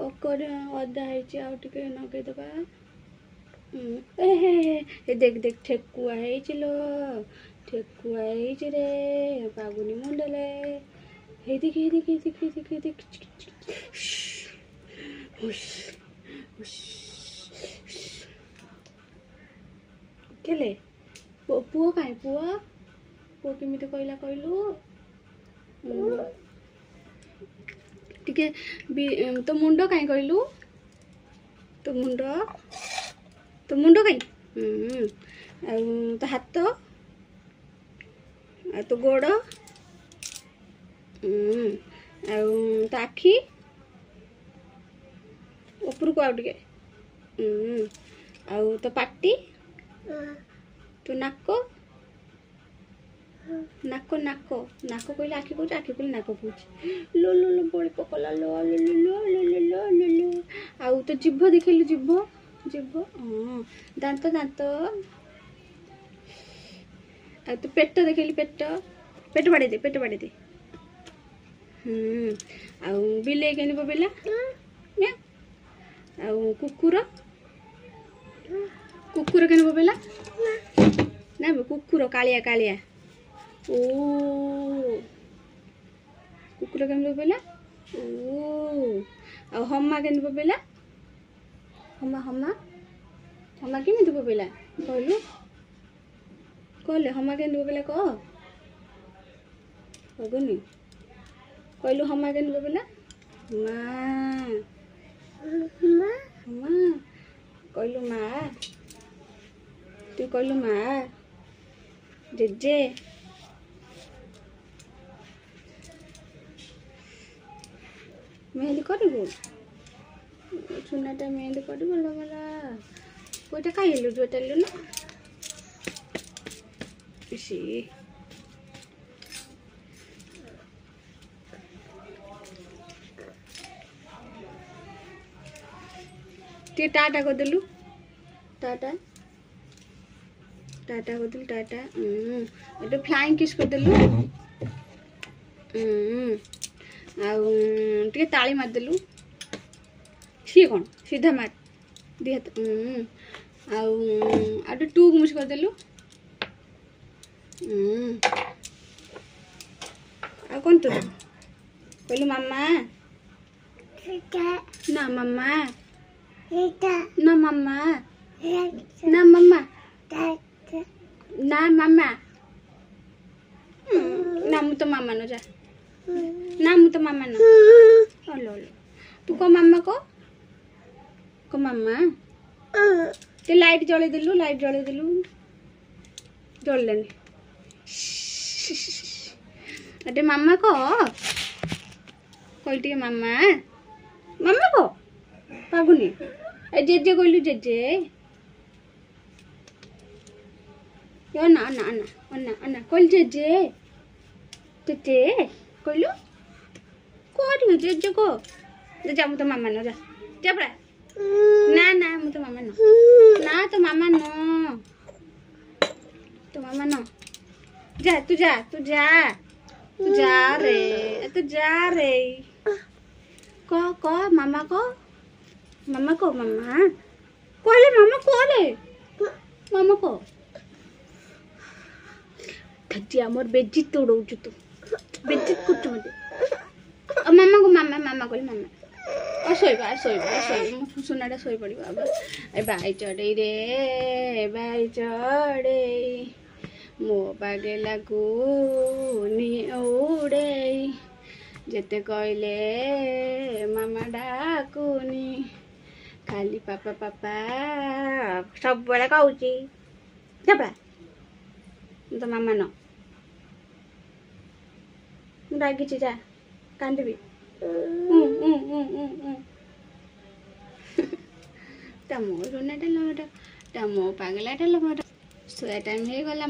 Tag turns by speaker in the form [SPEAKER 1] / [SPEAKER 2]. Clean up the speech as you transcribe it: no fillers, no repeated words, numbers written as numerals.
[SPEAKER 1] ककर अदा है आउ टिके नगेदबा ए देख देख ठेकुआ लो ठेकुआ रे बागुनी मुंडले हे देख हे देख हे देख हे देख हे देख केले पुओ काई पुओ केमिति कहला कहलु टिके तो मुंडो काई कहलु तो मुंडो काई तो हाथ तो गोड़ तो आखि ऊपर को आउ टिके तो पाटी तो नाक नाक नाक नाक कहले आखि कहूँ आखि कहले नाक कहूँ लो लो लो बड़ी पकला लो लो लो लो लो लो लो लो आउ तो जिभ देखलु जिभ जिभ दांत दांत आ तो पेट देखलु पेट पेट बाड़ी दे आउ बिले केनी बोबिला आउ कुकुर कुकुर केनी बोबिला ना कुकुर कालिया कालिया ओ कुकुर केनी बोबिला ओ आ हम्मा केनी बोबिला हम्मा हम्मा हम्मा केमिति बोबिला कहलु कहले हम्मा केनी बोबिला कहगुनी कहलु हम्मा केनी बोबिला माँ माँ कहलु माँ तू कहलु माँ जेजे मेहंदी करू चुनाटा मेहंदी कर मला कोईटा खाइलु जोटालु ना इसी टे टाटा कर देलु टाटा टाटा कर देलु टाटा एटा फ्लाइंग किस कर देलु टे ताली मार देलु सी कौन सीधा मार दी हाथ आउ टू मुछ कर देलु आ कौन तो कहलु मामा ना मामा ना मामा ना मामा ना मामा ना मु तो मामा न जा ना मु तो मामा न हेलो तू को मामा को मामा ते लाइट जले देलु जललेनी अटे मामा को कहल टिके मामा मामा को पागुनी जेजे कहलु जेजे यो ना ना ना अन्ना अन्ना कहल जेजे जेजे कहलु कोठी जेजे को जा मु तो मामा न जा जा पड़ा ना ना मु तो मामा न ना तो मामा न तो मामा न जा तू जा तू जा तू जा रे को मामा को मामा को मामा कहले मामा कहले मामा को धज्जी आमर बेज्जित तोड़ौछु तू बेज्जित करछु मते मामा को मामा मामा कहले मामा सोइबा सुनाटा सोई पड़िबा ए बाई चढ़ई रे बाई चढ़ई मो बागे लागुनी उड़े जेते कहले मामा डाकुनी खाली पापा पापा सब बेला कहूची जाबा तो मामा न रागी जा कांदबी टमो रोनाटा लगटा टमो पागलाटा लगटा सोया टाइम हे गला।